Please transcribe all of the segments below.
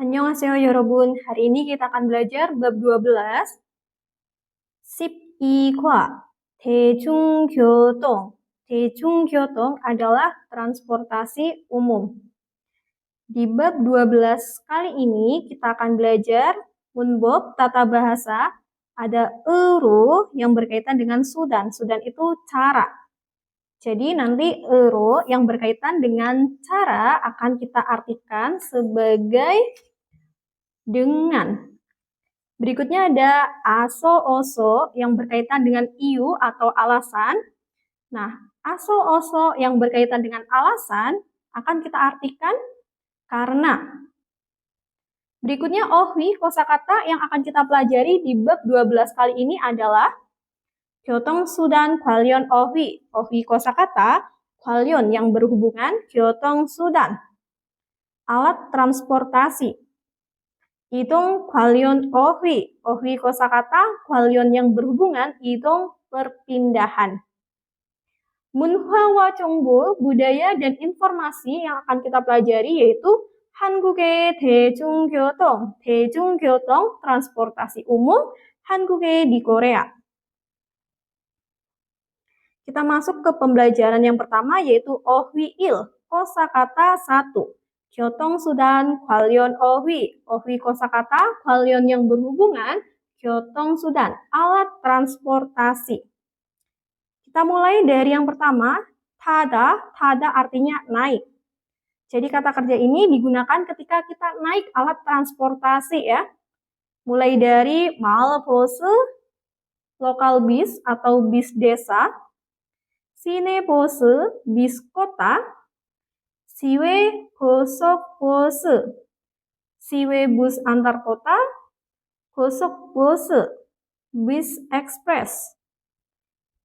Annyeonghaseyo yorobun, hari ini kita akan belajar bab 12 12과 대중교통. 대중교통 adalah transportasi umum. Di bab 12 kali ini kita akan belajar munbob tata bahasa, ada euro yang berkaitan dengan sudan. Sudan itu cara. Jadi nanti euro yang berkaitan dengan cara akan kita artikan sebagai dengan. Berikutnya ada aso-oso yang berkaitan dengan iu atau alasan. Nah, aso-oso yang berkaitan dengan alasan akan kita artikan karena. Berikutnya ohwi kosakata yang akan kita pelajari di bab 12 kali ini adalah gyotong sudan kwalyon ohwi. Ohwi kosakata kwalyon yang berhubungan gyotong sudan. Alat transportasi. Idong kwalyon ohwi. Ohwi kosakata kwalyon yang berhubungan idong perpindahan. Munhwa wa 정보 budaya dan informasi yang akan kita pelajari yaitu 한국의 대중교통. 대중교통 transportasi umum 한국의 di Korea. Kita masuk ke pembelajaran yang pertama yaitu ohwi il. Kosakata 1. Gyotong sudan kwalyon ohwi. Ohwi kosakata kwalyon yang berhubungan. Gyotong sudan alat transportasi. Kita mulai dari yang pertama, tada. Tada artinya naik. Jadi kata kerja ini digunakan ketika kita naik alat transportasi ya. Mulai dari malbose, lokal bis atau bis desa, sinebose, bis kota, siwe gosok bose, siwe bus antar kota, gosok bose, bis ekspres,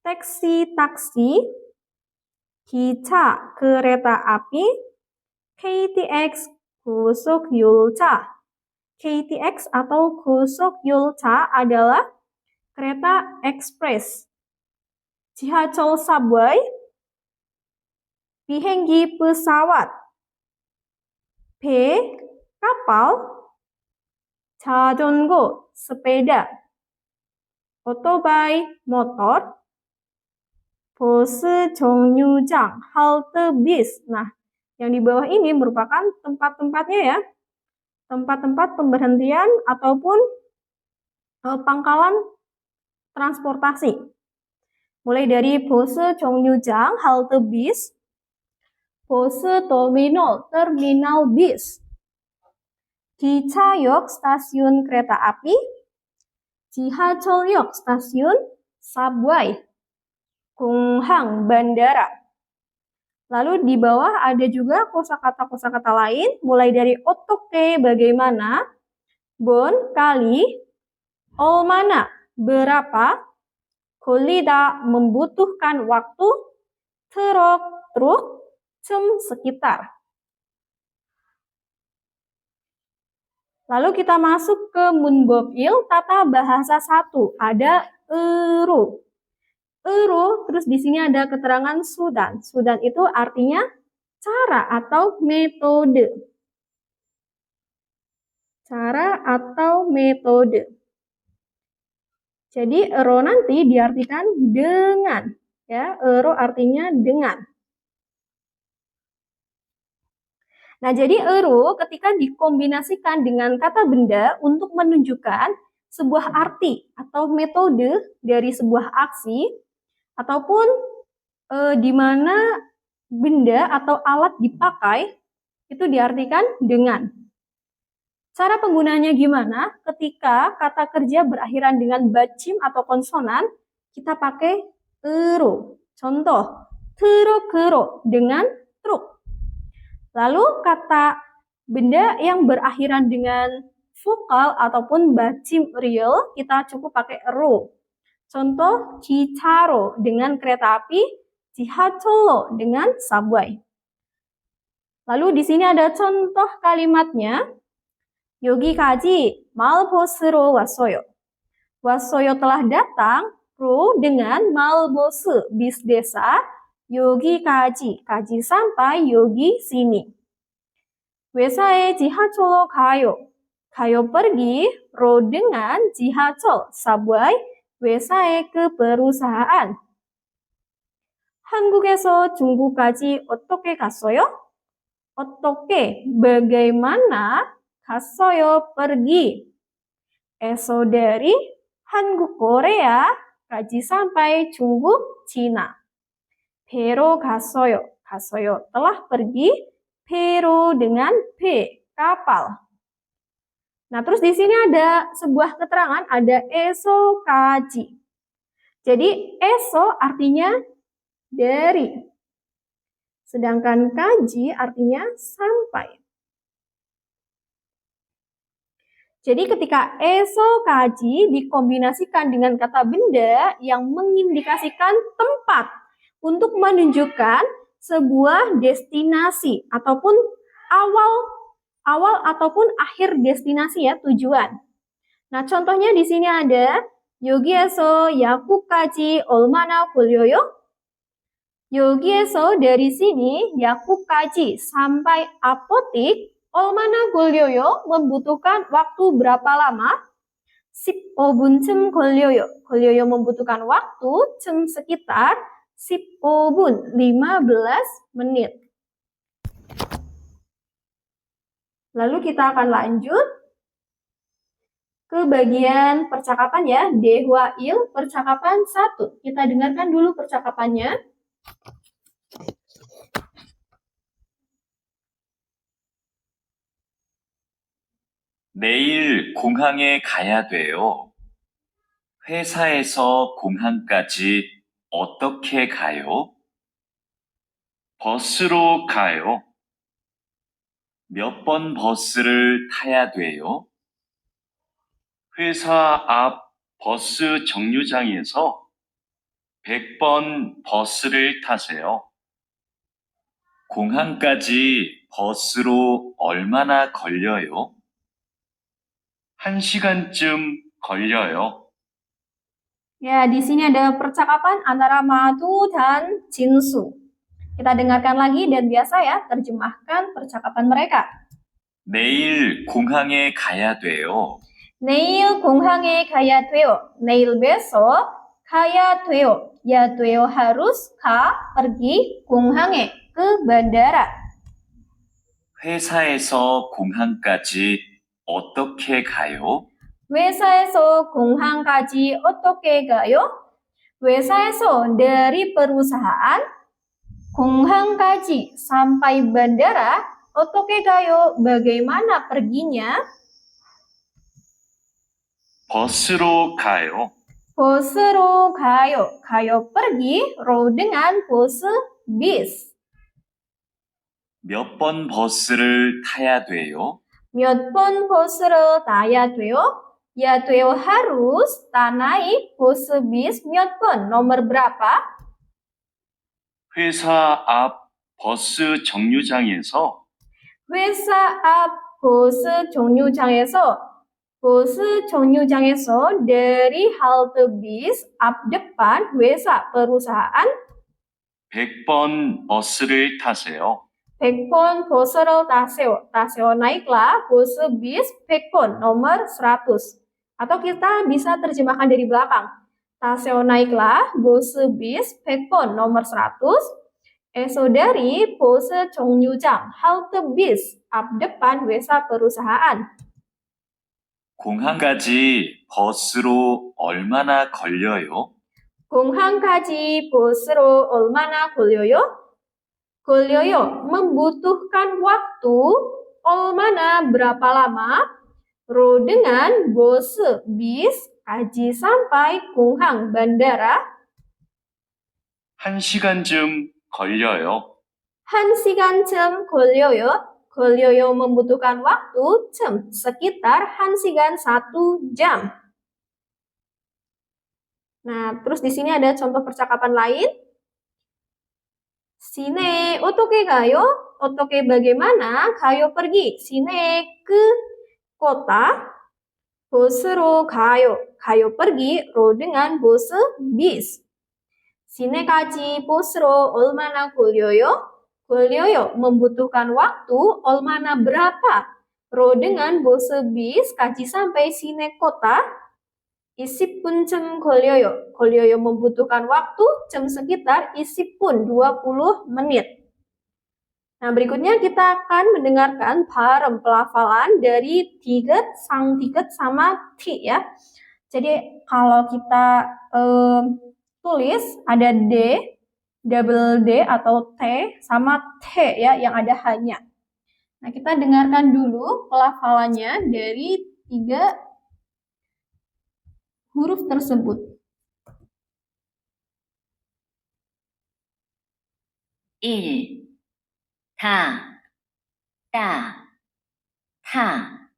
taksi, gica kereta api, KTX gosok yulcha. KTX atau gosok yulcha adalah kereta ekspres. 지하철 subway, 비행기 pesawat, 배, kapal, 자전거, sepeda, otobai, motor, 버스 정류장, halte bis. Nah, yang di bawah ini merupakan tempat-tempatnya ya, tempat-tempat pemberhentian ataupun pangkalan transportasi. Mulai dari 버스 정류장, halte bis, 버스 terminal, terminal bis, 기차역, stasiun kereta api, 지하철역, stasiun subway, 공항, bandara. Lalu di bawah ada juga kosakata-kosakata lain, mulai dari otoke, bagaimana, bon, kali, olmana, berapa, kolida, membutuhkan waktu, truk, sekitar. Lalu kita masuk ke munbob il, tata bahasa 1. Ada euro. Euro, terus di sini ada keterangan sudan. Sudan itu artinya cara atau metode. Cara atau metode. Jadi euro nanti diartikan dengan. Ya, euro artinya dengan. Nah, jadi euro ketika dikombinasikan dengan kata benda untuk menunjukkan sebuah arti atau metode dari sebuah aksi ataupun di mana benda atau alat dipakai itu diartikan dengan. Cara penggunaannya gimana? Ketika kata kerja berakhiran dengan bacim atau konsonan, kita pakai euro. Contoh, truk dengan truk. Lalu kata benda yang berakhiran dengan vokal ataupun bacim real, kita cukup pakai ro. Contoh 기차로 dengan kereta api, 지하철로 dengan subway. Lalu di sini ada contoh kalimatnya. 여기까지 마을버스로 왔어요. 왔어요 telah datang, 로 dengan 마을버스 bis desa, 여기까지 kaji sampai 여기 sini. 회사에 지하철로 가요. 가요 pergi, 로 dengan 지하철 subway, 회사에 ke perusahaan. 한국에서 중국까지 어떻게 갔어요? 어떻게, bagaimana, 갔어요, pergi. Eso dari 한국 Korea, kaji sampai 중국 Cina. 배로 갔어요. 갔어요 telah pergi, 배로 dengan P, kapal. Nah, terus di sini ada sebuah keterangan, ada eso kaji. Jadi, eso artinya dari. Sedangkan kaji artinya sampai. Jadi ketika eso kaji dikombinasikan dengan kata benda yang mengindikasikan tempat untuk menunjukkan sebuah destinasi ataupun awal ataupun akhir destinasi ya, tujuan. Nah, contohnya di sini ada 여기에서 약국까지 얼마나 걸려요? 여기에서 dari sini 약국까지 sampai apotik 얼마나 걸려요? membutuhkan waktu berapa lama? 15분쯤 걸려요. 걸려요 membutuhkan waktu, 쯤 sekitar 15분, 15 menit. Lalu kita akan lanjut ke bagian percakapan ya, 대화일 percakapan 1. Kita dengarkan dulu percakapannya. 내일 공항에 가야 돼요. 회사에서 공항까지 어떻게 가요? 버스로 가요. 몇 번 버스를 타야 돼요? 회사 앞 버스 정류장에서 100번 버스를 타세요. 공항까지 버스로 얼마나 걸려요? 1시간쯤 걸려요. Ya, di sini ada percakapan antara Madu dan Jinsu. Kita dengarkan lagi dan biasa ya, terjemahkan percakapan mereka. 내일 공항에 가야 돼요. 내일 공항에 가야 돼요. 내일 besok 가야 돼요. Ya 돼요 harus, ka pergi, 공항에 ke bandara. 회사에서 공항까지 어떻게 가요? 회사에서 공항까지 어떻게 가요? 회사에서 dari perusahaan, 공항까지 sampai bandara, 어떻게 가요? Bagaimana perginya? 버스로 가요. 버스로 가요. 가요 pergi, 로 dengan bus, bis. 몇 번 버스를 타야 돼요? 몇 번 버스를 타야 돼요? Ya 돼요 harus, ta naik, bus, bis, 몇 번, nomor berapa? 회사 앞 버스 정류장에서 회사 앞 버스 정류장에서 dari halte bis up depan 회사 perusahaan 100번 버스를 타세요. 100번 버스를 타세요. 타세요 naiklah bus bis 100번 nomor 100. Atau kita bisa terjemahkan dari belakang. 타세요 naiklah bus bis 100번 nomor 100. Eso dari bus 정류장 halte bis up depan 회사 perusahaan. 공항까지 버스로 얼마나 걸려요? 공항까지 버스로 얼마나 걸려요? 걸려요 membutuhkan waktu, 얼마나 berapa lama, 로 dengan bus bis, kaji sampai 공항 bandara 1시간쯤 걸려요. 1시간쯤 걸려요. 걸려요 membutuhkan waktu, 쯤, sekitar 1시간 1 jam. Nah, terus di sini ada contoh percakapan lain. Sine, otoke gayo? Otoke bagaimana? Gayo pergi. Sine ke kota. Bosro gayo. Gayo pergi ro dengan bos bis. Sinekaji bosro 얼마나 걸려요? 걸려요 membutuhkan waktu 얼마나 berapa? Ro dengan bos bis kaji sampai sine kota 20분쯤 걸려요. 걸려요 membutuhkan waktu jam sekitar 20분 20 menit. Nah, berikutnya kita akan mendengarkan bareng pelafalan dari tiget, sang tiget sama ti ya. Jadi kalau kita tulis ada D, double D atau T sama T ya yang ada hanya. Nah, kita dengarkan dulu pelafalannya dari tiga huruf tersebut. 일, 다, 따, 타,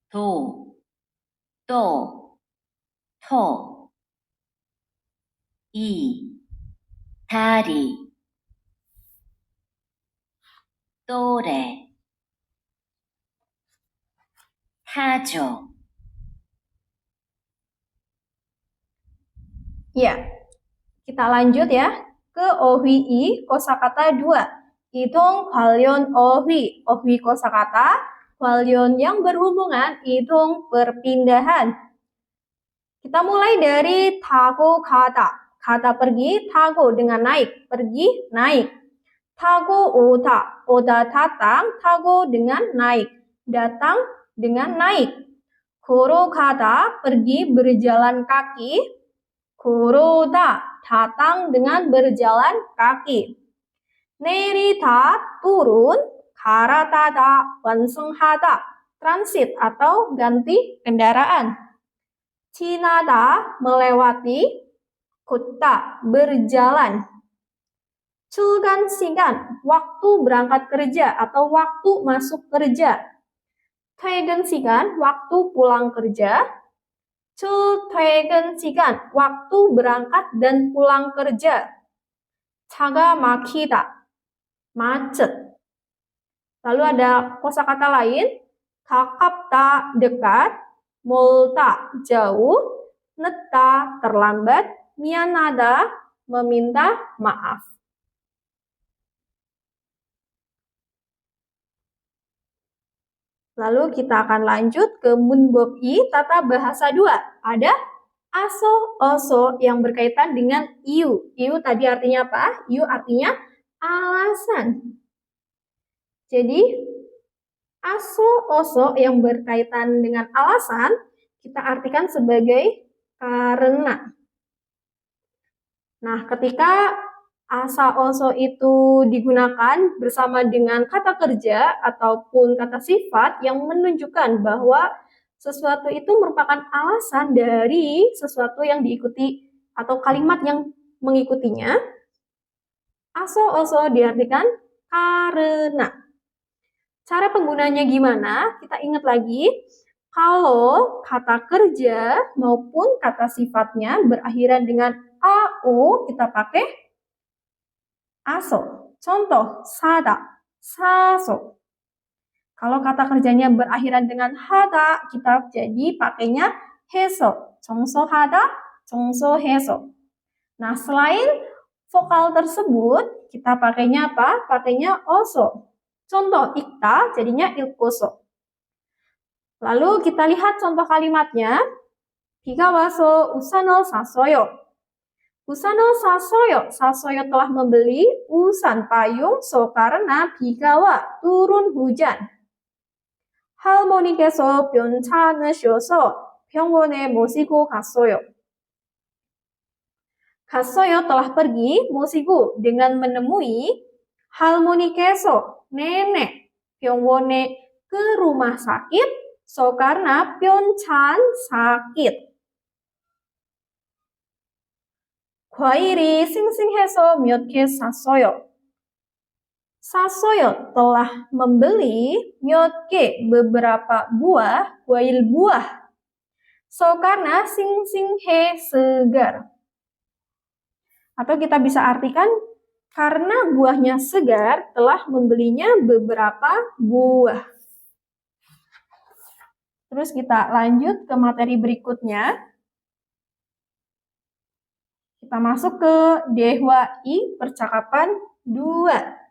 도, 또, 토, 이, 다리, 또래, 타조. Ya, kita lanjut ya ke OHI kosakata 2. Idong 관련 OHI. OHI kosakata 관련 yang berhubungan, idong perpindahan. Kita mulai dari tago kata. Kata pergi, tago dengan naik, pergi, naik. Tago oda, oda datang, tago dengan naik, datang dengan naik. Koro kata, pergi berjalan kaki. Koroda, datang dengan berjalan kaki. Nerita, turun. Karatada, 완성하다, transit atau ganti kendaraan. Cinada, melewati. Kota, berjalan. Culgan sigan, waktu berangkat kerja atau waktu masuk kerja. 퇴근 sigan, waktu pulang kerja. 출퇴근 시간, waktu berangkat dan pulang kerja. 차가 막히다, macet. Lalu ada kosakata lain, 가깝다, dekat, 멀다, jauh, 늦다, terlambat, 미안하다, meminta maaf. Lalu kita akan lanjut ke munbob i tata bahasa 2. Ada aso, oso yang berkaitan dengan iu. Iu tadi artinya apa? Iu artinya alasan. Jadi aso, oso yang berkaitan dengan alasan kita artikan sebagai karena. Nah, ketika asa oso itu digunakan bersama dengan kata kerja ataupun kata sifat yang menunjukkan bahwa sesuatu itu merupakan alasan dari sesuatu yang diikuti atau kalimat yang mengikutinya. Aso oso diartikan karena. Cara penggunanya gimana? Kita ingat lagi, kalau kata kerja maupun kata sifatnya berakhiran dengan AO, kita pakai aso. Contoh, sada, saso. Kalau kata kerjanya berakhiran dengan hada, kita jadi pakainya heso. 정소 hada, 정소 heso. Nah, selain vokal tersebut, kita pakainya apa? Pakainya oso. Contoh, ikta jadinya ilkoso. Lalu kita lihat contoh kalimatnya. 비가 와서 우산을 샀어요. 우산을 샀어요. 사서요 telah membeli usan payung karena 비가 와 turun hujan. 할머니께서 괜찮으셔서 병원에 모시고 갔어요. 갔어요 telah pergi, 모시고 dengan menemui, 할머니께서 nenek, 병원에 ke rumah sakit, karena 병찬 sakit. 과일이 싱싱해서 몇 개 샀어요. 샀어요 telah membeli 몇 개 beberapa buah, 과일 buah. So karena sing-sing-he segar. Atau kita bisa artikan karena buahnya segar telah membelinya beberapa buah. Terus kita lanjut ke materi berikutnya. Kita masuk ke Dehwa I percakapan 2.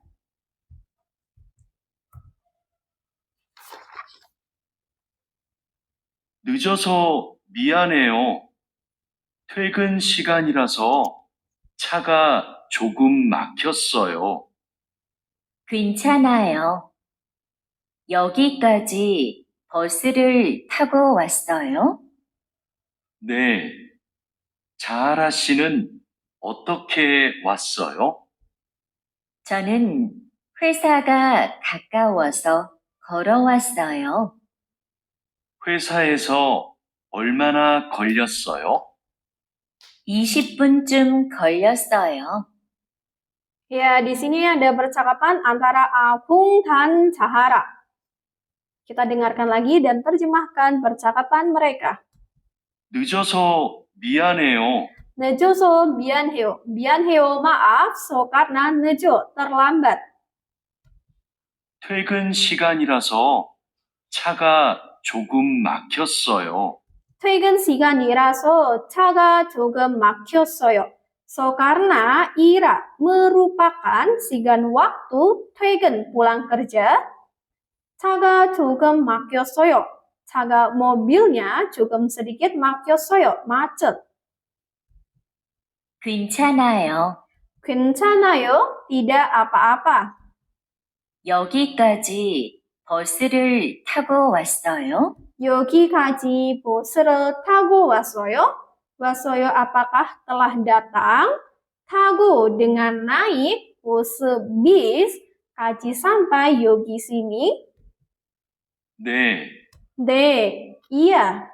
늦어서 미안해요. 퇴근 시간이라서 차가 조금 막혔어요. 괜찮아요. 여기까지 버스를 타고 왔어요? 네. 자하라 씨는 어떻게 왔어요? 저는 회사가 가까워서 걸어왔어요. 회사에서 얼마나 걸렸어요? 20분쯤 걸렸어요. Ya, di sini ada percakapan antara Apung dan Cahara. Kita dengarkan lagi dan terjemahkan percakapan mereka. 늦어서 미안해요. 늦어서 미안해요. 미안해요, maaf. So karena 늦어, terlambat. 퇴근 시간이라서 차가 조금 막혔어요. 퇴근 시간이라서 차가 조금 막혔어요. So karena ira merupakan sigan waktu 퇴근 pulang kerja. 차가 조금 막혔어요. 차가 mobilnya 조금 sedikit 막혔어요. macet. 괜찮아요. 괜찮아요. tidak apa-apa. 여기까지 버스를 타고 왔어요? 여기까지 버스를 타고 왔어요? 왔어요 apakah telah datang? 타고 dengan naik bus bis. Kaji sampai yogi sini. 네. 네, iya.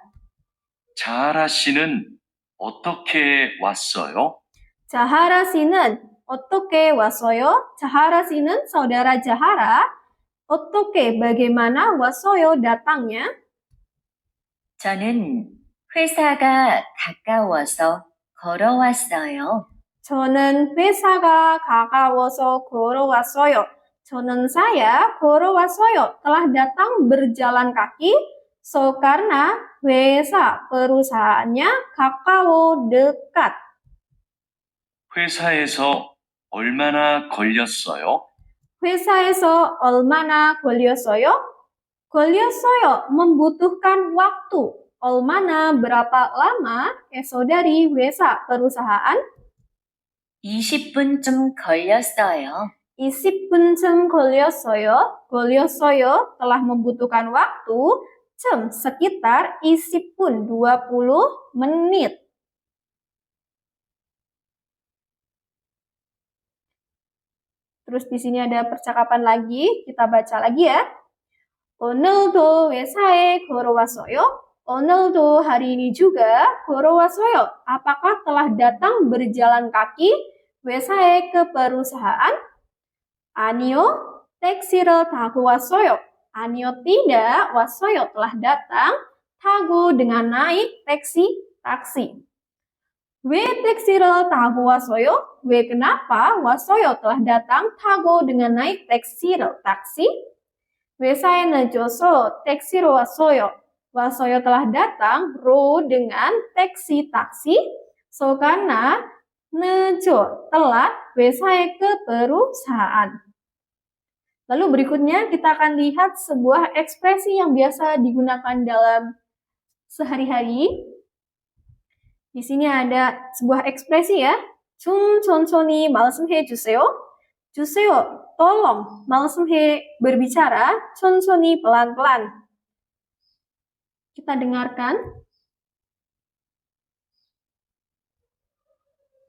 자하라 씨는 어떻게 왔어요? Cahara 씨는 어떻게 왔어요? Cahara 씨는 saudara Cahara. 어떻게 bagaimana 왔어요 datangnya? 저는 회사가 가까워서 걸어왔어요. 저는 회사가 가까워서 걸어왔어요. 저는 saya 걸어왔어요. telah datang berjalan kaki. So karena 회사 perusahaannya 가까워 dekat. 회사에서 얼마나 걸렸어요? 회사에서 얼마나 걸렸어요? 걸렸어요 membutuhkan waktu. 얼마나 berapa lama? Dari 회사 perusahaan. 20분쯤 걸렸어요. 20분쯤 걸렸어요. 걸렸어요 telah membutuhkan waktu. Sekitar 20분 20 menit. Terus di sini ada percakapan lagi, kita baca lagi ya. 오늘도 회사에 걸어왔어요? 오늘도 hari ini juga 걸어왔어요. Apakah telah datang berjalan kaki? 회사에 ke perusahaan? 아니요, 택시를 타고 왔어요. 아니요, tidak. 왔어요 telah datang. 타고 dengan naik taksi. 왜 택시를 타고 왔어요? 왜 kenapa? 왔어요 telah datang. 타고 dengan naik taksi. 회사에 늦어서 택시로 왔어요. 왔어요 telah datang. 로 dengan taksi. So karena 늦어 telat. 회사에 ke perusahaan. Lalu berikutnya kita akan lihat sebuah ekspresi yang biasa digunakan dalam sehari-hari. Di sini ada sebuah ekspresi ya. 좀 천천히 말씀해 주세요. 주세요, tolong. 말씀해 berbicara. 천천히 pelan-pelan. Kita dengarkan.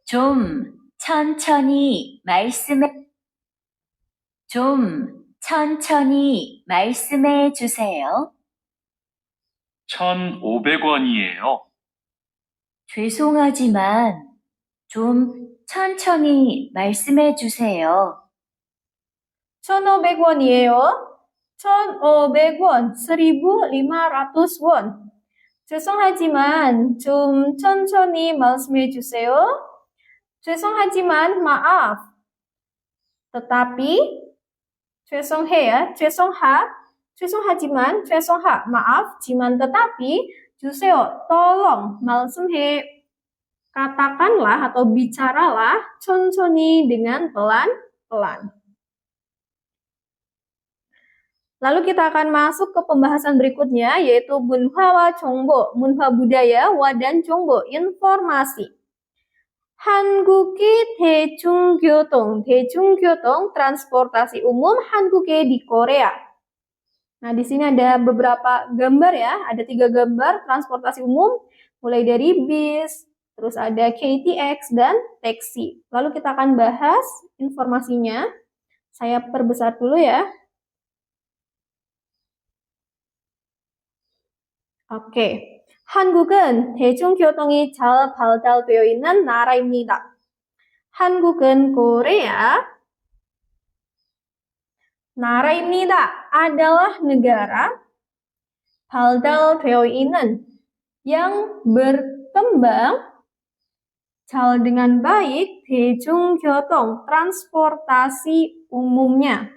좀 천천히 말씀해 주세요. 1,500원이에요. 죄송하지만 좀 천천히 말씀해 주세요. 1,500원이에요. 1,500원, 1,500원. 죄송하지만 좀 천천히 말씀해 주세요. 죄송하지만 maaf. Tetapi 죄송하지만 maaf, jiman tetapi 주세요, tolong, 말씀해, katakanlah atau bicaralah 천천히 dengan pelan-pelan. Lalu kita akan masuk ke pembahasan berikutnya, yaitu 문화와 정보, 문화 budaya, dan 정보, informasi. 한국의 대중교통, transportasi umum 한국의 di Korea. Nah, di sini ada beberapa gambar ya, ada 3 gambar transportasi umum, mulai dari bis, terus ada KTX dan taksi. Lalu kita akan bahas informasinya. Saya perbesar dulu ya. 오케이. 한국은 대중교통이 잘 발달되어 있는 나라입니다. 한국은 Korea, 나라입니다 adalah negara, 발달되어 있는 yang berkembang, 잘 dengan baik, 대중교통, transportasi umumnya.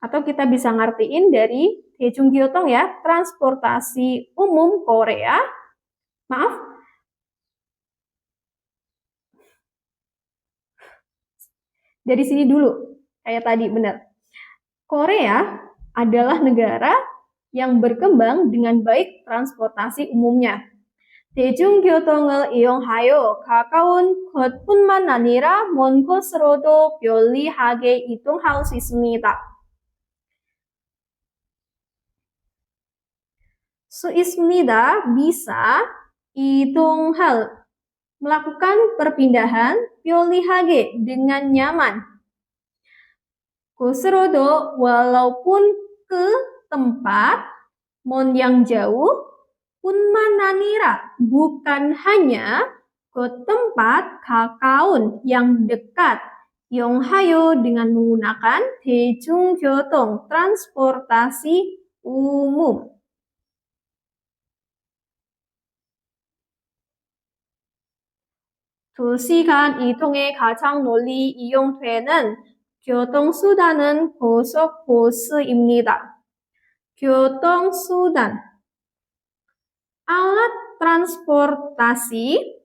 Atau kita bisa ngertiin dari 대중교통 ya, transportasi umum Korea. Maaf. Dari sini dulu, kayak tadi benar. Korea adalah negara yang berkembang dengan baik transportasi umumnya. 대중교통을 이용하여 가까운 곳뿐만 아니라 먼 곳으로도 편리하게 이동할 수 있습니다. Su ismida bisa itonghal melakukan perpindahan pyolihage dengan nyaman. Kusrodo walaupun ke tempat mon yang jauh punmananira bukan hanya ke tempat kakaun yang dekat. Yonghayo dengan menggunakan 대중교통 transportasi umum. 도시간 이동에 가장 널리 이용되는 교통수단은 고속버스입니다. 교통수단, alat transportasi,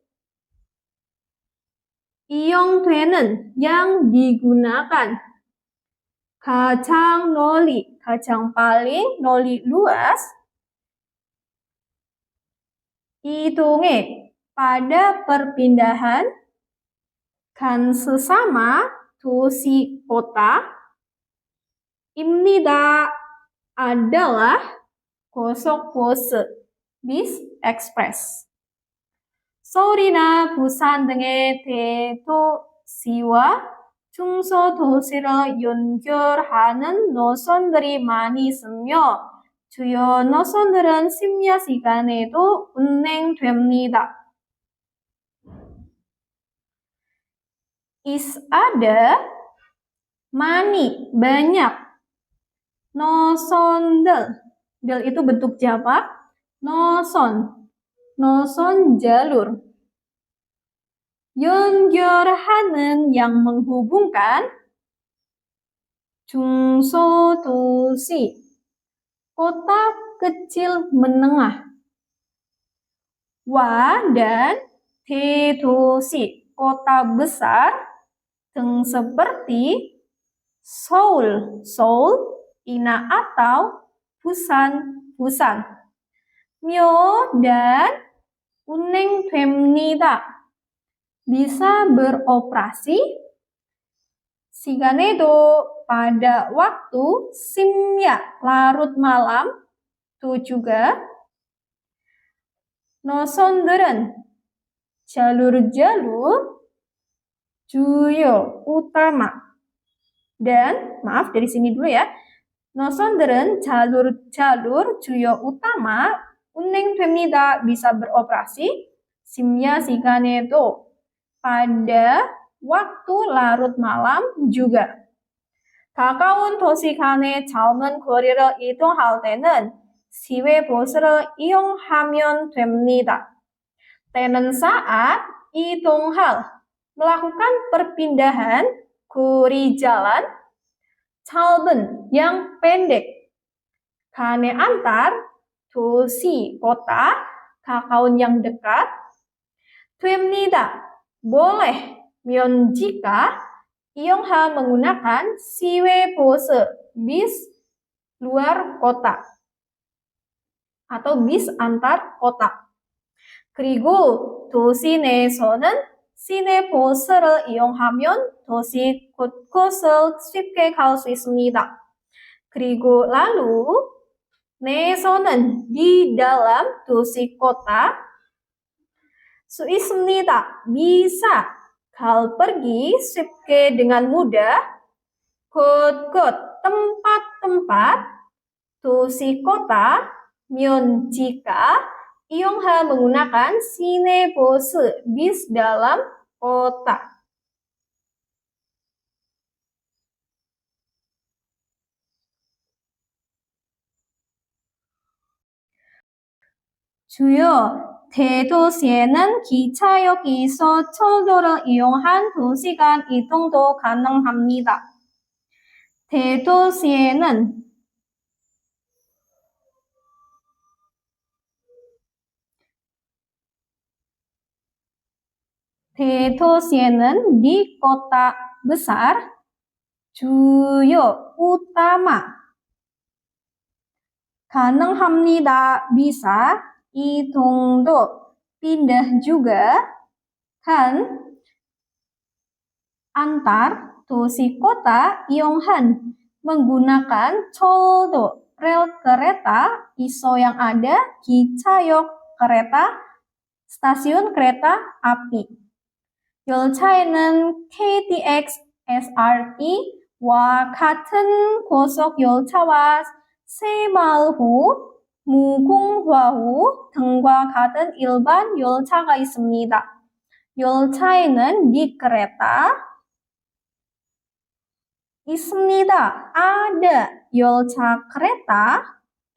이용되는, yang digunakan, 가장 널리, 가장 paling, 널리 luas, 이동에, pada perpindahan, kan sesama, dosi kota, imnida adalah 고속버스, bis express. 서울이나 부산 등의 대도시와 중소도시를 연결하는 노선들이 많이 있으며 주요 노선들은 심야 시간에도 운행됩니다. Ada, mani, banyak. Nosondel, del itu bentuk jamak. Noson jalur. 연결하는 yang menghubungkan. 중소도시, kota kecil menengah. Wa dan 대도시, kota besar. Teng seperti Seoul, Ina atau Busan. Myo dan 운행됩니다. Bisa beroperasi. 시간에도 pada waktu, simya larut malam, itu juga. 노선들은 jalur-jalur, 주요, utama. Dan, maaf dari sini dulu ya. 노선들은 jalur-jalur 주요 utama 운행됩니다. Bisa beroperasi. 심야 시간에도 pada waktu larut malam juga. 가까운 도시 간의 젊은 거리를 이동할 때는 시외 버스를 이용하면 됩니다. Tenen saat itonghal melakukan perpindahan kuri jalan 짧은 yang pendek. Kane antar dosi kota kakaun yang dekat. 됩니다 boleh 면 jika 이용하 menggunakan siwe bose bis luar kota atau bis antar kota. 그리고 도시 내에서는 시내 버스를 이용하면 도시 곳곳을 쉽게 갈 수 있습니다. 그리고 lalu 내에서는 di dalam 도시 kota 수 있습니다. bisa gal pergi 쉽게 dengan mudah 곳곳 tempat-tempat 도시 kota 면 jika 이용하 menggunakan 시내버스 bis dalam kota. 주요 대도시에는 기차역이 있어 철도를 이용한 2시간 이동도 가능합니다. 대도시에는 di kota besar, 주요 utama, 가능합니다 bisa, 이동도 pindah juga, kan antar dosi kota 이용한 menggunakan 철도 rel kereta iso yang ada 기차역 kereta stasiun kereta api. 열차에는 KTX, SRT와 같은 고속 열차와 새마을호, 무궁화호 등과 같은 일반 열차가 있습니다. 열차에는 di kereta 있습니다. ada 열차 kereta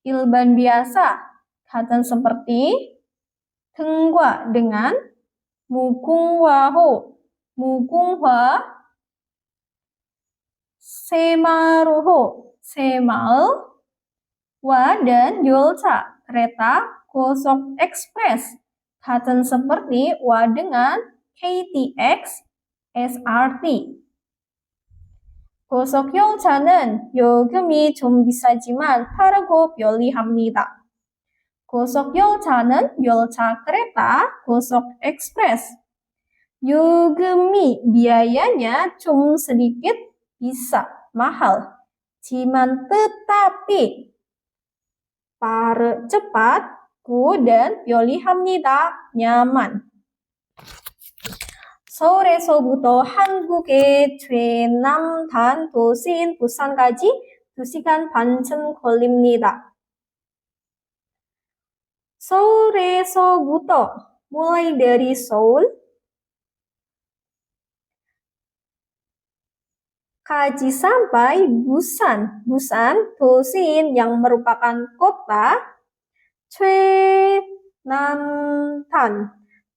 일반 biasa 같은 seperti 등과 dengan 무궁화호 무궁화 새마을호 새마을와 dan 열차 kereta 고속 ekspres 같은 seperti wa dengan KTX, SRT. 고속 열차는 요금이 좀 비싸지만 빠르고 편리합니다. 고속 열차는 열차 kereta 고속 ekspres. 요금이 biayanya 좀 sedikit bisa mahal. Ciman tetapi cepat, dan 편리합니다. nyaman. 서울에서부터 한국의 최남단 도시인 부산까지 2시간 반쯤 걸립니다. 서울에서부터 mulai dari Seoul kaji sampai Busan. Busan dosin yang merupakan kota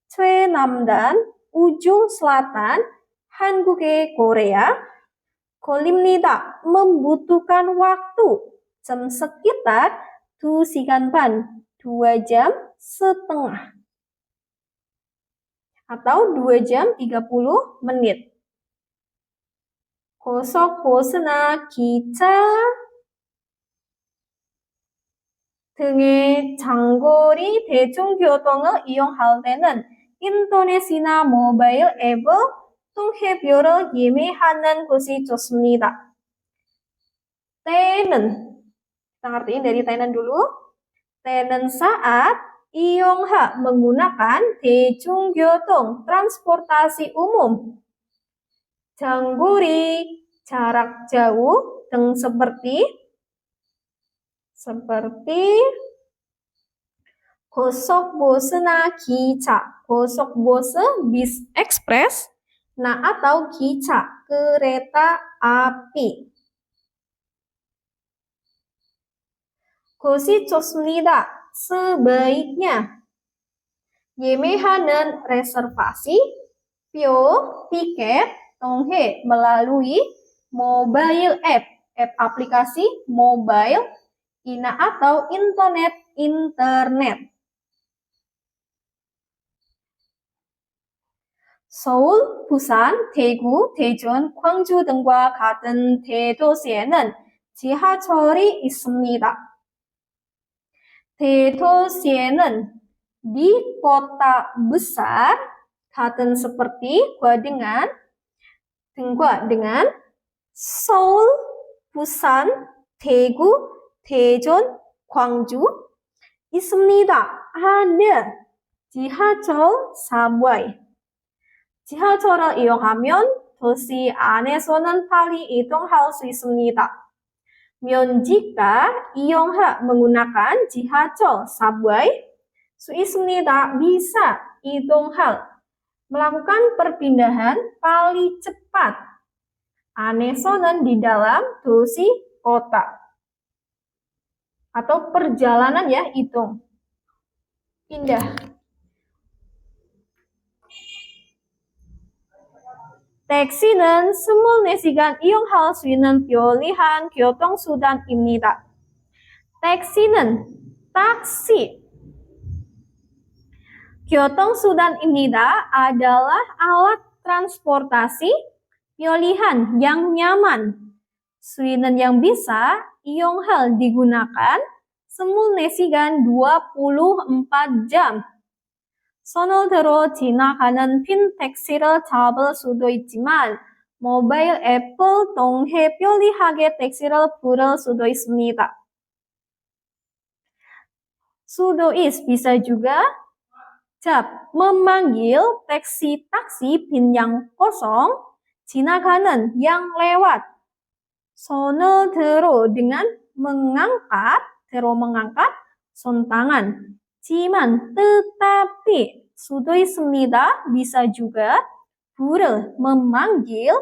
최남단 ujung selatan 한국의 Korea. 걸립니다 membutuhkan waktu jam sekitar 2시간 반 2 jam setengah atau 2 jam 30 menit. 고속버스나 기차 등의 장거리 대중교통을 이용할 때는 인터넷이나 모바일 앱을 통해 표를 예매하는 것이 좋습니다. Tenen, kita ngertiin dari tenen dulu. Tenen saat 이용하 menggunakan 대중교통, transportasi umum. 장거리, jarak jauh, dan seperti 고속버스나 기차, 고속버스 bis ekspres, nah atau 기차, kereta api. 곳이 좋습니다. sebaiknya. 예매하는 reservasi, pio, tiket, tonghe melalui mobile app, aplikasi mobile, ina atau internet. 서울, 부산, 대구, 대전, 광주 등과 같은 대도시에는 지하철이 있습니다. 대도시에는 di kota besar, 같은 seperti gua dengan Seoul, Busan, Daegu, Daejeon, Gwangju 있습니다. ada 지하철, subway. 지하철을 이용하면 도시 안에서는 빨리 이동할 수 있습니다. jika menggunakan 지하철, subway, 수 있습니다, bisa 이동할, melakukan perpindahan paling cepat. 안에서는 di dalam dosi kota. Atau perjalanan ya, hitung. Pindah. 택시는 24시간 이용할 수 있는 편리한 교통수단입니다. 택시는 taksi. 교통수단입니다 adalah alat transportasi pilihan yang nyaman. 수있는 yang bisa, 이용할 digunakan, 24시간 24 jam. 손을 들어 지나가는 빈 택시를 잡을 수도 있지만 모바일 앱을 통해 편리하게 택시를 부를 수도 있습니다. 수도 bisa juga memanggil taksi 빈 yang kosong, 지나가는 yang lewat. 손을 들어 dengan mengangkat, 손 tangan. 지만 tetapi sudah 있습니다 bisa juga buruh memanggil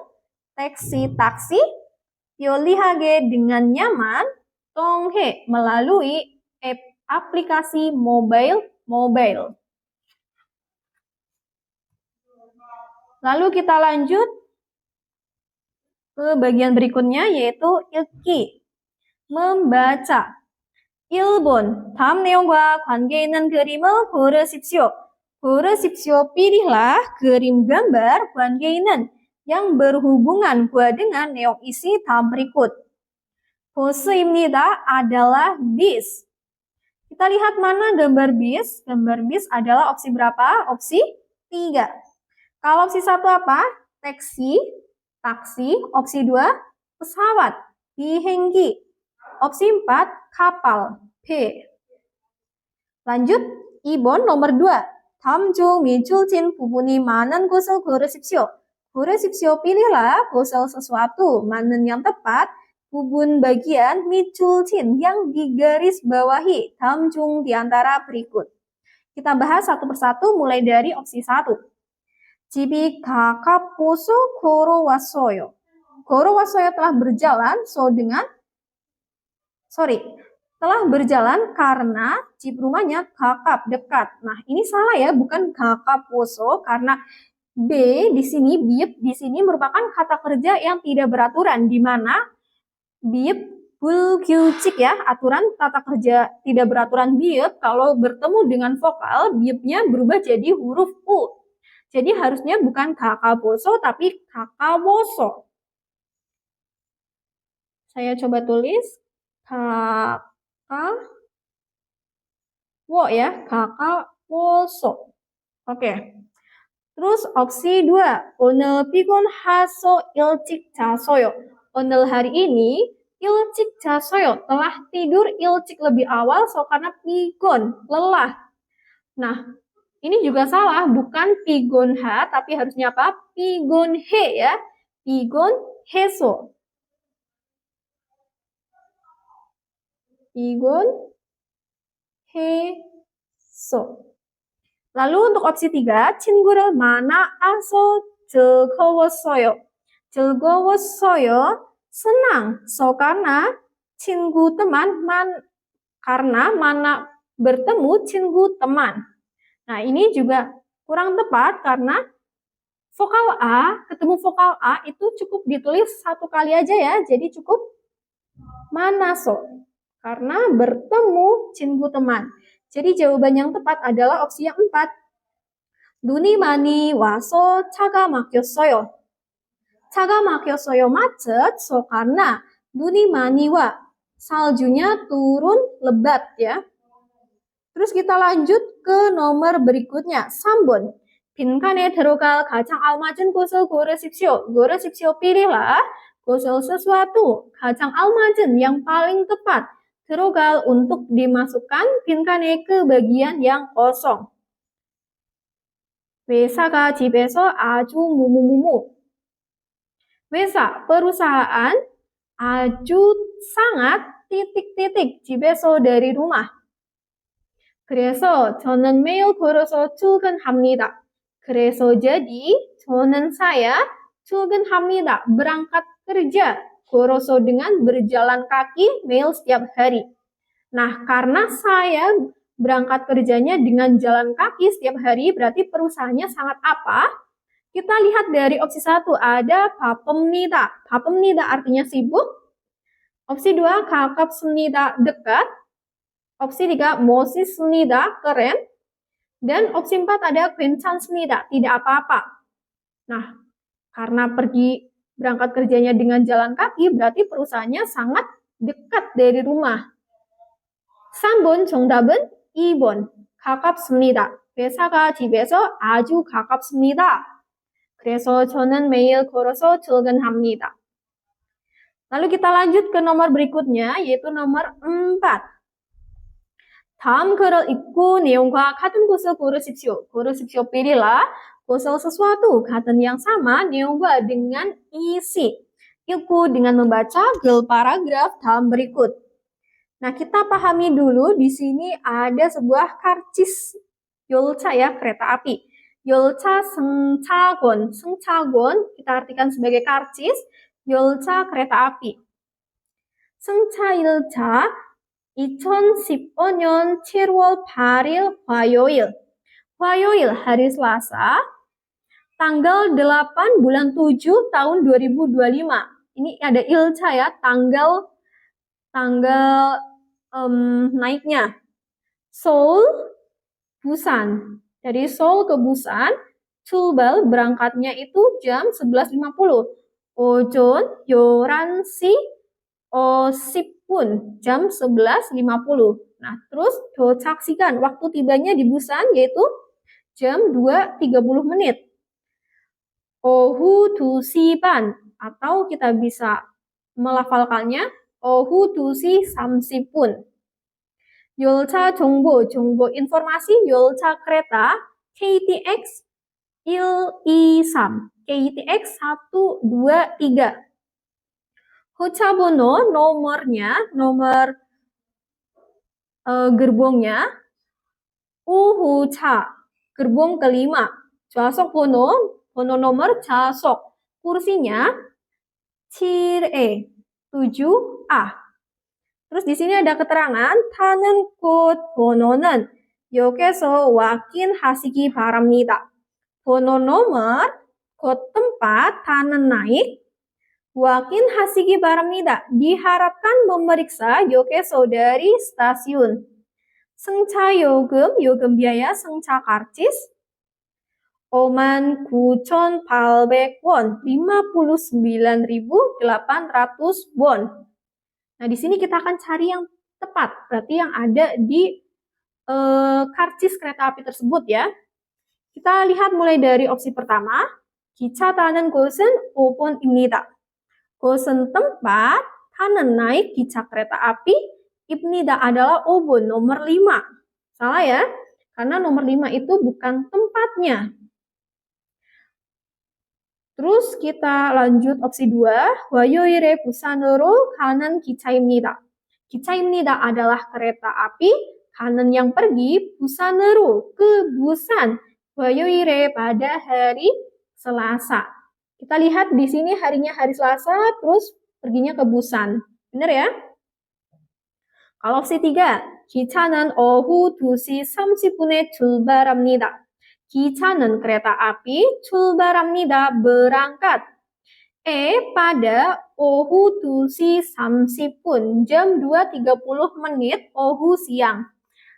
taksi 편리하게 dengan nyaman tonghe melalui aplikasi mobile. Lalu kita lanjut ke bagian berikutnya yaitu 읽기, membaca. 1번, 다음 내용과 관계 있는 그림을 고르십시오. Pilihlah krim gambar 관계 있는 yang berhubungan dengan neong isi dalam berikut. Bose입니다 adalah bis. Kita lihat mana gambar bis. Gambar bis adalah opsi berapa? Opsi 3. Kalau opsi 1 apa? Taksi. Opsi 2, pesawat. 비행기. Opsi 4, kapal. P. Lanjut, 2번 nomor 2. 다음 중 미줄진 부분이 많은 곳을 고르십시오. Pilihlah 곳을 sesuatu, mana yang tepat, bu분 bagian 미줄진 yang digaris bawahi, dalam 중 di antara berikut. Kita bahas satu persatu mulai dari opsi 1. 집이 가깝고서 걸어왔어요. 걸어왔어요 telah berjalan, telah berjalan karena cip rumahnya kakap, dekat. Nah, ini salah ya, bukan kakaposo karena B di sini, biep di sini merupakan kata kerja yang tidak beraturan, di mana biep bulgyucik ya, aturan tata kerja tidak beraturan biep kalau bertemu dengan vokal, biepnya berubah jadi huruf U. Jadi harusnya bukan kakaposo tapi kakawoso. Saya coba tulis kakawoso. Oke. Terus opsi 2. 오늘 피곤해서 일찍 자서요. 오늘 hari ini 일찍 자서요. Telah tidur 일찍 lebih awal karena pigon, lelah. Nah, ini juga salah, bukan pigonha tapi harusnya apa? Pigonhe ya. Pigonheso. Lalu untuk opsi 3, 친구를 만나서 즐거웠어요. 즐거웠어요, senang. Karena 친구 teman, Karena mana bertemu 친구 teman. Nah, ini juga kurang tepat karena vokal A, ketemu vokal A itu cukup ditulis satu kali aja ya. Jadi cukup manaso. Karena bertemu 친구 teman. Jadi jawaban yang tepat adalah opsi yang 4. 눈이 많이 와서 차가 막혔어요. 차가 막혔어요 macet karena 눈이 많이 와. Saljunya turun lebat ya. Terus kita lanjut ke nomor berikutnya. 3번. 빈칸에 들어갈 가장 알맞은 곳을 고르십시오. 고르십시오. pilihlah 곳을 sesuatu. 가장 알맞은 yang paling tepat. 들어갈 untuk dimasukkan. 빈칸에 ke bagian yang kosong. 회사가 집에서 아주 무무무무. 회사 perusahaan 아주 sangat titik-titik 집에서 dari rumah. 그래서 저는 매일 걸어서 출근합니다. 그래서 jadi 저는 saya 출근합니다. berangkat kerja. 걸어서 dengan berjalan kaki 매일 setiap hari. Nah, karena saya berangkat kerjanya dengan jalan kaki setiap hari, berarti perusahaannya sangat apa? Kita lihat dari opsi 1 ada 바쁩니다. 바쁩니다 artinya sibuk. Opsi 2 가깝습니다 dekat. Opsi 3 멋있습니다 keren. Dan opsi 4 ada 괜찮습니다 tidak apa-apa. Nah, karena berangkat kerjanya dengan jalan kaki, berarti perusahaannya sangat dekat dari rumah. 3번 정답은 2번 가깝습니다. 회사가 집에서 아주 가깝습니다. 그래서 저는 매일 걸어서 출근합니다. Lalu kita lanjut ke nomor berikutnya, yaitu nomor 4. 다음 글을 읽고 내용과 같은 곳을 고르십시오. 고르십시오 pilihlah 곳을 sesuatu, 같은 yang sama, 내용과 dengan isi. 읽고 dengan membaca gel paragraf dalam berikut. Nah, kita pahami dulu di sini ada sebuah karcis 열차 ya, kereta api. 열차 승차권, 승차권 kita artikan sebagai karcis, 열차 kereta api. 승차일차 2015년 7월 8일 화요일. 화요일 hari Selasa, tanggal 8 bulan 7 tahun 2025. Ini ada ilca ya, tanggal naiknya. Seoul, Busan. Dari Seoul ke Busan, 출발 berangkatnya itu jam 11.50. 오전 11시 10분, jam 11.50. Nah, terus dosaksikan waktu tibanya di Busan yaitu jam 2.30 menit. 오후 2시 반 atau kita bisa melafalkannya 오후 2시 30분. 열차 정보 informasi 열차 kereta KTX 123, KTX 123. 호차번호 nomornya, nomor gerbongnya, 우후차, gerbong kelima. 좌석 번호 nomor 좌석, kursinya 7A, 7A. Terus di sini ada keterangan 타는 곳 번호는 역에서 확인하시기 바랍니다. 번호 nomor, kod tempat, 타는 naik, 확인하시기 바랍니다. diharapkan memeriksa 역에서 dari stasiun. 승차 요금 biaya 승차 karcis 59,800 won, 59.800 won. Nah, di sini kita akan cari yang tepat, berarti yang ada di karcis kereta api tersebut ya. Kita lihat mulai dari opsi pertama, 기차 타는 곳은 5번입니다. 곳은 tempat, 타는 naik 기차 kereta api, 입니다 adalah 5번, nomor 5. Salah ya, karena nomor 5 itu bukan tempatnya. Terus kita lanjut opsi 2, 화요일에 부산으로 가는 기차입니다. 기차입니다 adalah kereta api, 가는 yang pergi, 부산으로 ke Busan, 화요일에 pada hari Selasa. Kita lihat di sini harinya hari Selasa, terus perginya ke Busan. Benar ya? Kalau opsi 3, 기차는 오후 2시 30분에 출발합니다. 기차는 kereta api 출발합니다. berangkat. Pada ohu 2시 30분, jam 2.30 menit, ohu siang.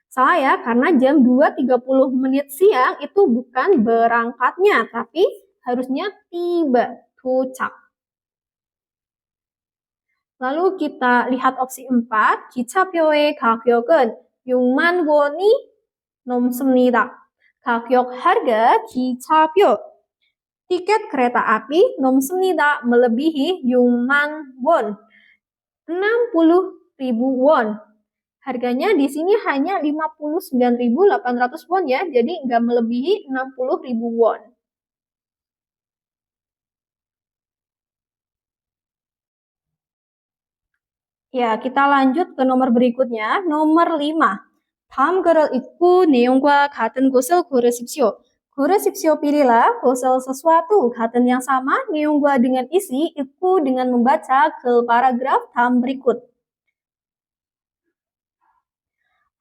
Salah ya, karena jam 2.30 menit siang itu bukan berangkatnya, tapi harusnya tiba, 도착. Lalu kita lihat opsi 4, 기차표의 가격은 6만 원이 넘습니다. 가격 harga 기차표. Tiket kereta api 넘습니다. melebihi 6만 won. 60.000 won. Harganya di sini hanya 59.800 won ya, jadi nggak melebihi 60.000 won. Ya, kita lanjut ke nomor berikutnya, nomor 5. 다음 글을 읽고 내용과 같은 곳을 고르십시오. 고르십시오, pilihlah kosel sesuatu 같은 yang sama, 내용과 dengan isi, 읽고 dengan membaca ke paragraf 다음 berikut.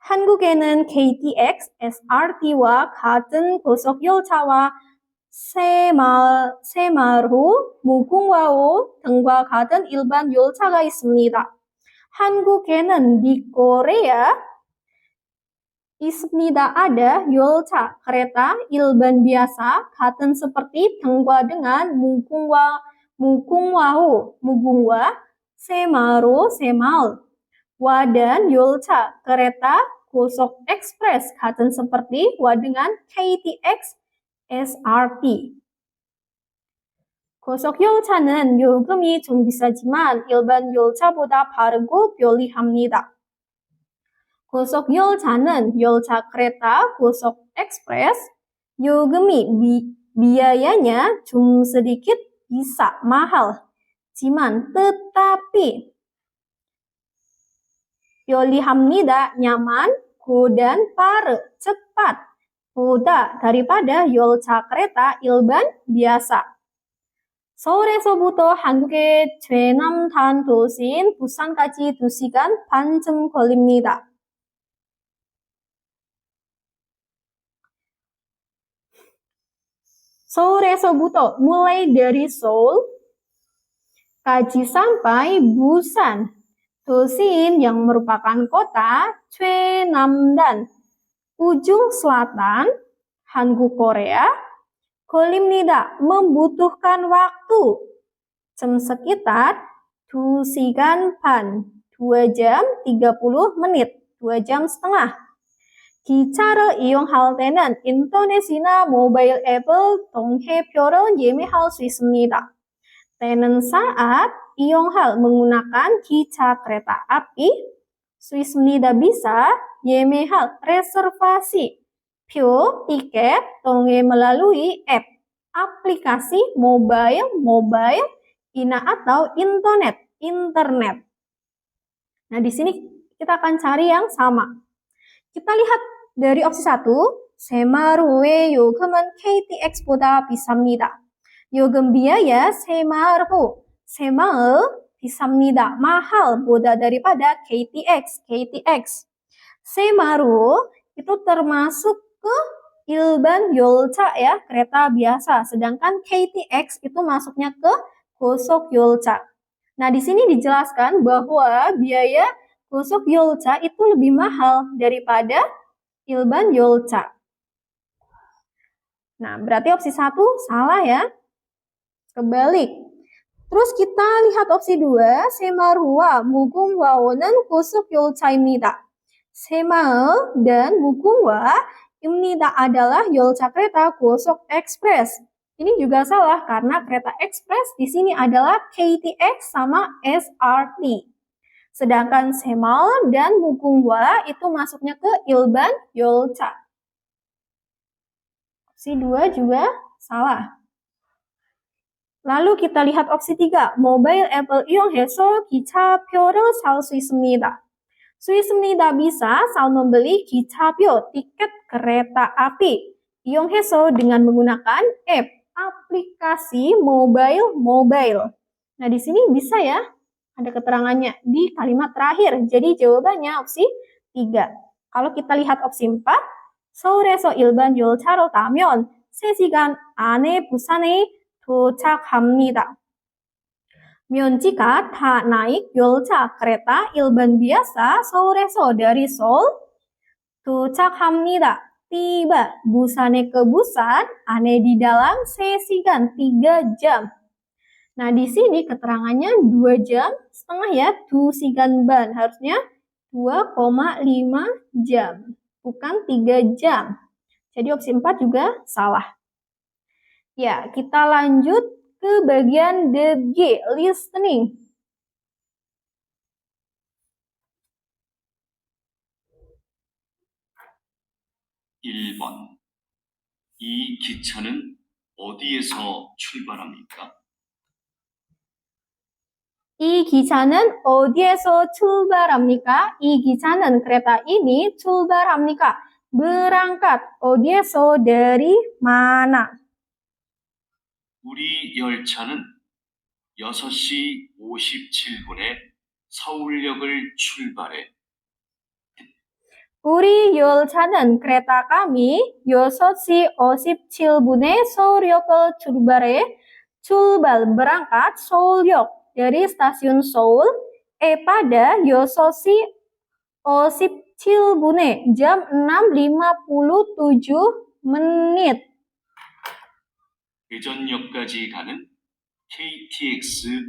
한국에는 KTX, SRT와 같은 고속 열차와 새마을호, 무궁화호 등과 같은 일반 열차가 있습니다. 한국에는 di Korea 있습니다. ada 열차, kereta 일반 biasa, 같은 seperti 등과 dengan 무궁화호, 무궁화, 새마을호, 새마을, wa dan 열차, kereta 고속 ekspres, 같은 seperti wa dengan KTX, SRT. 고속 열차는 요금이 좀 비싸지만 일반 열차보다 빠르고 편리합니다. 고속 열차는 열차 kereta 고속 ekspres, 요금이 biayanya 좀 sedikit bisa mahal, 지만 tetapi 편리합니다, nyaman, dan 빠르, cepat, 보다 daripada 열차 kereta 일반 biasa. 서울에서부터 한국의 최남단 도시인 부산까지 2시간 반쯤 걸립니다. 서울에서부터 mulai dari Seoul kaji sampai Busan, 도시인 yang merupakan kota 최남단, ujung selatan, 한국 Korea, 걸립니다, membutuhkan waktu, jam sekitar 2시간 반, 2 jam 30 menit, 2 jam setengah. 기차를 이용할 때는 인터넷이나 모바일 앱을 통해 표를 예매할 수 있습니다. 때는 saat 이용할 menggunakan 기차 kereta api, 수 있습니다 bisa 예매할 reservasi, 표, tiket, 통해 melalui app, aplikasi mobile, ina atau internet. Nah, di sini kita akan cari yang sama. Kita lihat dari opsi 1, 새마을호의 요금은 KTX보다 비쌉니다. 요금 biaya 새마을호, 새마을 비쌉니다. mahal, boda daripada KTX. 새마을호 itu termasuk ke 일반 열차 ya, kereta biasa. Sedangkan KTX itu masuknya ke 고속 열차. Nah, di sini dijelaskan bahwa biaya 고속 열차 itu lebih mahal daripada 일반 열차. Nah, berarti opsi 1 salah ya. Kebalik. Terus kita lihat opsi 2, 새마을호와 무궁화호는 고속 열차입니다. 새마을 dan 무궁화입니다 adalah 열차 kereta 고속 ekspres. Ini juga salah karena kereta ekspres di sini adalah KTX sama SRT. Sedangkan 새마을 dan 무궁화 itu masuknya ke 일반 열차. Opsi 2 juga salah. Lalu kita lihat opsi 3, 모바일 앱을 이용해서 기차표를 살 수 있습니다. 수 있습니다 bisa saat membeli 기차표, tiket kereta api. 이용해서 dengan menggunakan app, aplikasi mobile. Nah, di sini bisa ya, ada keterangannya di kalimat terakhir. Jadi jawabannya opsi 3. Kalau kita lihat opsi 4, 서울에서 일반 열차로 타면 3시간 안에 부산에 도착합니다. jika tak naik 열차 kereta 일반 biasa 서울에서 dari Seoul 도착합니다. Tiba Busannya ke Busan, ane di dalam 3시간 3 jam. Nah, di sini keterangannya 2 jam setengah ya, 2시간 반. Harusnya 2,5 jam, bukan 3 jam. Jadi opsi 4 juga salah. Ya, kita lanjut ke bagian D, listening. (1번) 이 기차는 어디에서 출발합니까? 이 기차는 어디에서 출발합니까? 이 기차는 kereta ini 출발합니까? Berangkat. 어디에서 dari mana? 우리 열차는 6시 57분에 서울역을 출발해 우리 열차는 kereta kami 6시 57분에 서울역을 출발해. 출발 berangkat 서울역 dari stasiun Seoul pada 6시 57분에 jam 6.57 대전역까지 가는 KTX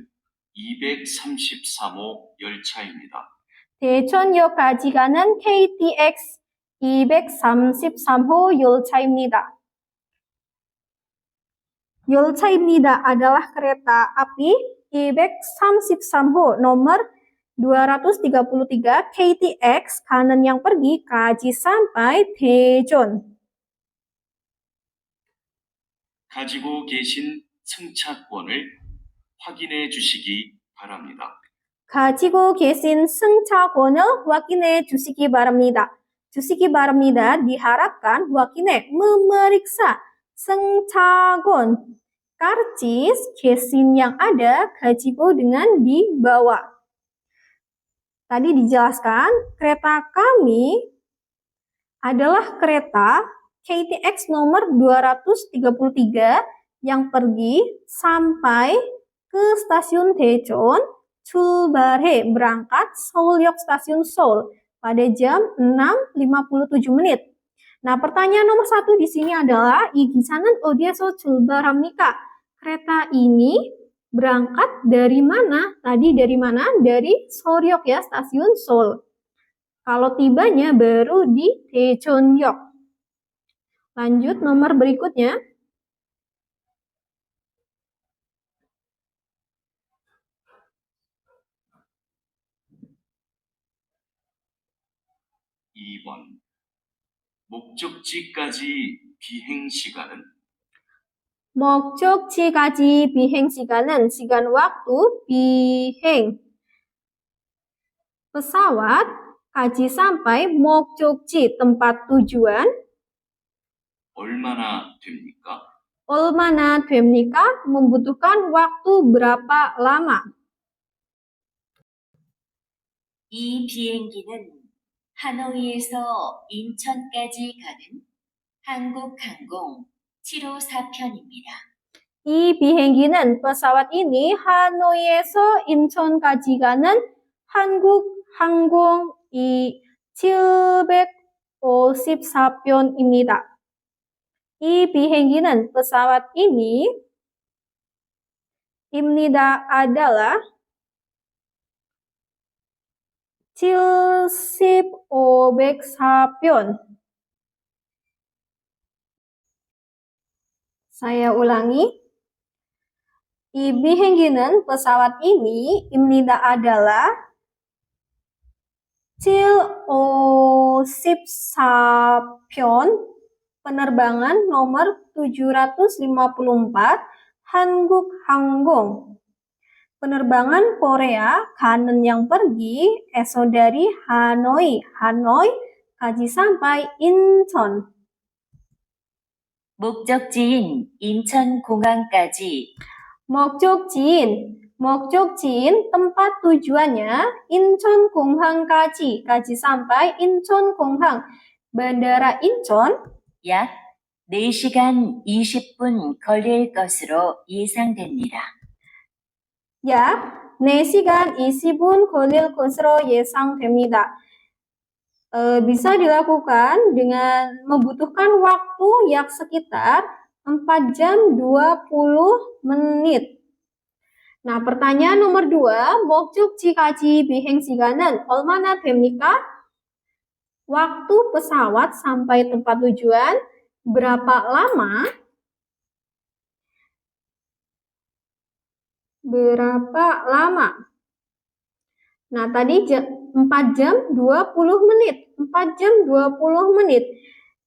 233호 열차입니다. 대천역까지 가는 KTX 233호 열차입니다. 열차입니다 adalah kereta api 233호 nomor 233 KTX kanan yang pergi kaji sampai Daejeon. 가지고 계신 승차권을 확인해 주시기 바랍니다. 가지고 계신 승차권을 확인해 주시기 바랍니다. 주시기 바랍니다 diharapkan 확인해 memeriksa 승차권 karcis kesin yang ada 가지고 dengan dibawa. Tadi dijelaskan kereta kami adalah kereta KTX nomor 233 yang pergi sampai ke stasiun Daejeon, 출발해 berangkat Seoul역 stasiun Seoul pada jam 6.57. Nah, pertanyaan nomor 1 di sini adalah 이 기차는 어디에서 출발합니까? Kereta ini berangkat dari mana? Tadi dari mana? Dari Seoul역 ya, stasiun Seoul. Kalau tibanya baru di Daejeon역. Lanjut nomor berikutnya. (2번) 목적지까지 비행 시간은 목적지까지 비행 시간은 시간 waktu 비행 pesawat kaji sampai 목적지 tempat tujuan 얼마나 됩니까? 얼마나 됩니까? membutuhkan waktu berapa lama? 이 비행기는 하노이에서 인천까지 가는 한국항공 754편입니다. 이 비행기는 pesawat ini Hanoi에서 인천까지 가는 한국항공 754편입니다. 이 비행기는 pesawat ini 입니다 adalah 754편. Saya ulangi. 이 비행기는 pesawat ini 입니다 adalah 754편 penerbangan nomor 754 한국항공. Penerbangan Korea kanan yang pergi esok dari Hanoi kaji sampai Incheon. 목적지인 인천공항까지 목적지인 목적지인 tempat tujuannya 인천공항까지 sampai 인천공항 bandara Incheon 약 4시간 20분 걸릴 것으로 예상됩니다. 약 4시간 20분 걸릴 것으로 예상됩니다. Bisa dilakukan dengan membutuhkan waktu 약 sekitar 4 jam 20 menit. Nah, pertanyaan nomor 2, 목적지까지 비행 시간은 얼마나 됩니까? Waktu pesawat sampai tempat tujuan berapa lama? Berapa lama? Nah, tadi 4 jam 20 menit. 4 jam 20 menit.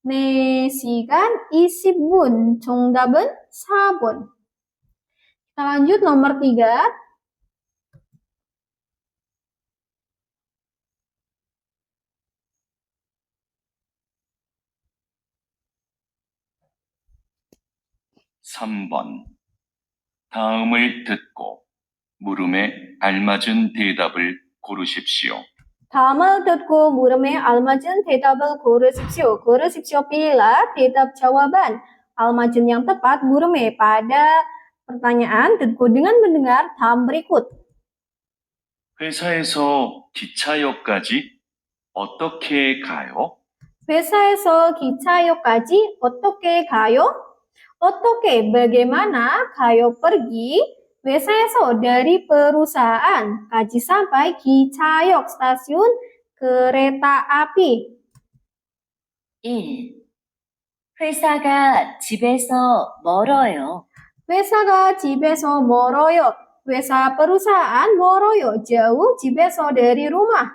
4시간 20분. 정답은 4번. Kita lanjut nomor 3. (3번) 다음을 듣고 물음에 알맞은 대답을 고르십시오. 다음을 듣고 물음에 알맞은 대답을 고르십시오. Gorsipsio, pilihlah 대답 jawaban almajun yang tepat 물음에 pada pertanyaan 듣고 dengan mendengar dalam berikut. 회사에서 기차역까지 어떻게 가요? 회사에서 기차역까지 어떻게 가요? 어떻게 bagaimana 가요 pergi? 회사에서 dari perusahaan kaji sampai 기차역 stasiun kereta api. 1. 회사가 집에서 멀어요. 회사가 집에서 멀어요. 회사 perusahaan 멀어요. jauh 집에서 dari rumah.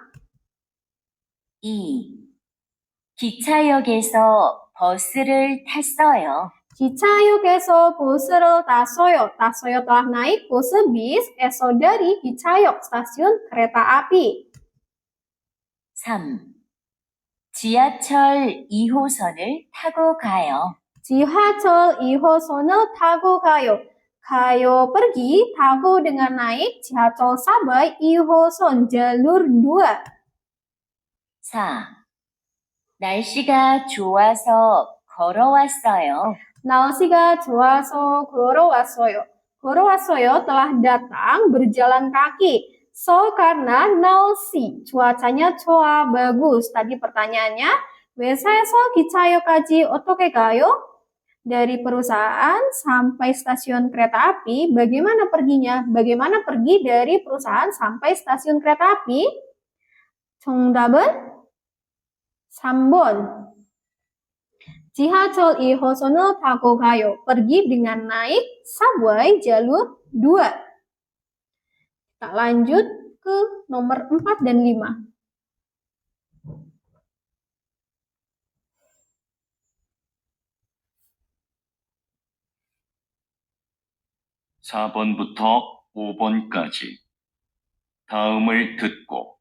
2. 기차역에서 버스를 탔어요. 기차역에서 버스를 탔어요. 탔어요 telah naik bus bis. Eso dari 기차역 stasiun kereta api. 3. 지하철 2호선을 타고 가요. 지하철 2호선을 타고 가요. 가요 pergi, tago dengan naik 지하철 sampai 2호선 jalur 2. 4. 날씨가 좋아서 걸어왔어요. 날씨가 좋아서 걸어왔어요. 걸어왔어요 telah datang berjalan kaki. So karena 날씨 cuacanya 좋아 bagus. Tadi pertanyaannya 회사에서 기차역까지 어떻게 가요? Dari perusahaan sampai stasiun kereta api, bagaimana perginya? Bagaimana pergi dari perusahaan sampai stasiun kereta api? 정답은 3번. 지하철 2호선을 타고 가요. Pergi dengan naik subway jalur 2. Kita lanjut ke nomor 4 dan 5. (4번부터 5번까지) 다음을 듣고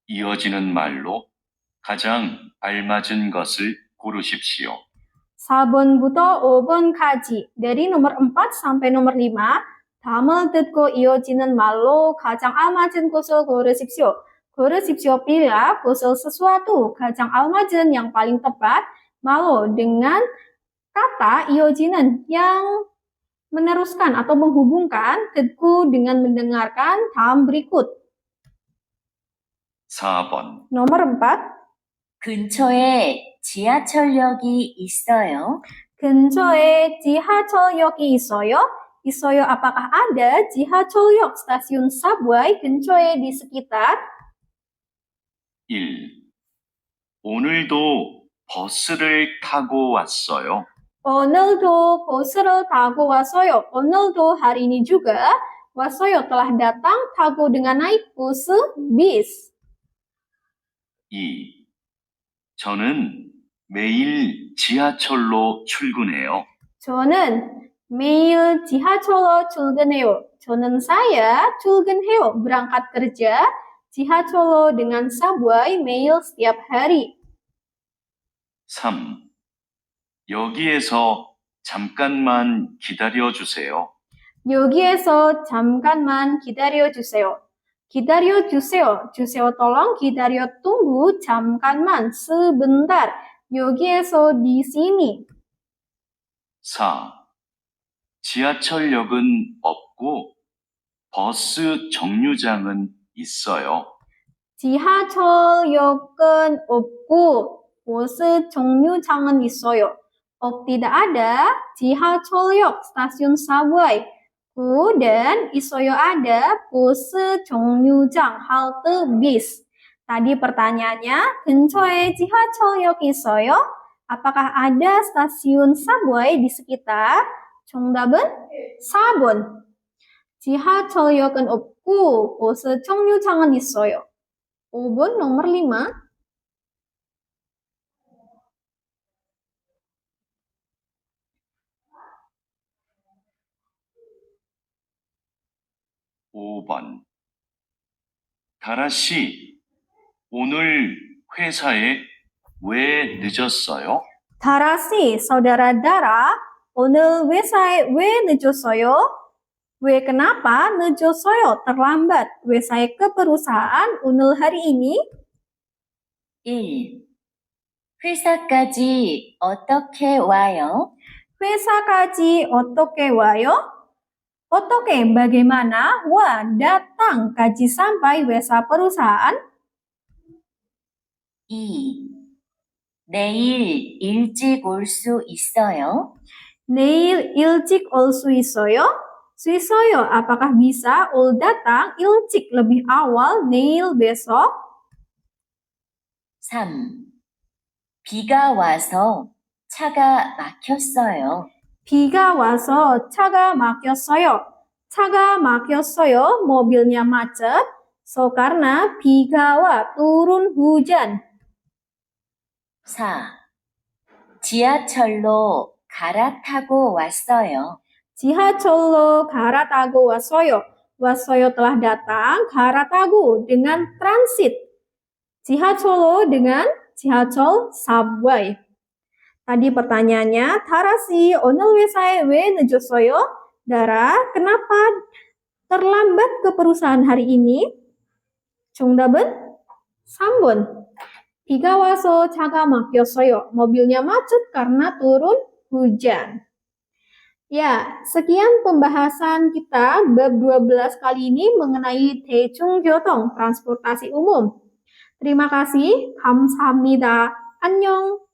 이어지는 말로 가장 알맞은 것을 고르십시오. 4번부터 5번까지 dari nomor 4 sampai nomor 5 다음을 듣고 이어지는 말로 가장 알맞은 것을 고르십시오. Gorsipsio, pilihlah 것을 sesuatu 가장 알맞은 yang paling tepat malo dengan kata 이어지는 yang meneruskan atau menghubungkan 듣고 dengan mendengarkan dalam berikut. 4번 Nomor 4. 근처에 지하철역이 있어요. 근처에 지하철역이 있어요? 있어요, apakah ada 지하철역 stasiun subway 근처에 di sekitar? 1. 오늘도 버스를 타고 왔어요. 오늘도 버스를 타고 왔어요. 오늘도 hari ini juga 왔어요 telah datang tago dengan naik bus bis. 2. 저는 매일 지하철로 출근해요. 저는 매일 지하철로 출근해요. 저는 saya 출근해요. berangkat kerja 지하철로 dengan subway 매일 setiap hari. 3. 여기에서 잠깐만 기다려 주세요. 여기에서 잠깐만 기다려 주세요. 기다려 주세요. 주세요 tolong, 기다려 tunggu, 잠깐만, sebentar. 여기에서 di sini. 4. 지하철역은 없고 버스 정류장은 있어요. 지하철역은 없고 버스 정류장은 있어요. Tidak ada 지하철역, stasiun subway. Dan 있어요 ada bus 정류장, halte bis. Tadi pertanyaannya, 근처에 지하철역 있어요? Apakah ada stasiun subway di sekitar? 정답은 4번. 지하철역은 없고 버스 정류장은 있어요. 5번 nomor 5. (5번) 다라 씨, 오늘 회사에 왜 늦었어요? Tarasi, saudara Dara, 오늘 회사에 왜 늦었어요? 왜 kenapa 늦었어요? terlambat. 회사에 ke perusahaan 오늘 hari ini. 1. 회사까지 어떻게 와요? 회사까지 어떻게 와요? 어떻게, bagaimana? Wa, datang. Kaji sampai 회사 perusahaan. 2. 내일 일찍 올 수 있어요? 내일 일찍 올 수 있어요? 수 있어요. Apakah bisa? 올 datang, 일찍 lebih awal, 내일 besok. 3. 비가 와서 차가 막혔어요. 비가 와서 차가 막혔어요. 차가 막혔어요. 모bilnya macet. So, karena 비가 와, turun hujan. 4. 지하철로 갈아타고 왔어요. 지하철로 갈아타고 왔어요. 왔어요 telah datang, 갈아타고 dengan transit. 지하철로 dengan 지하철 subway. Tadi pertanyaannya, Tarasi, 오늘 회사에 왜 늦었어요? Dara, kenapa terlambat ke perusahaan hari ini? 정답은 3번. 비가 와서 차가 막혔어요. 모bilnya macet karena turun hujan. Ya, sekian pembahasan kita bab 12 kali ini mengenai 대중교통, transportasi umum. Terima kasih. 감사합니다. 안녕.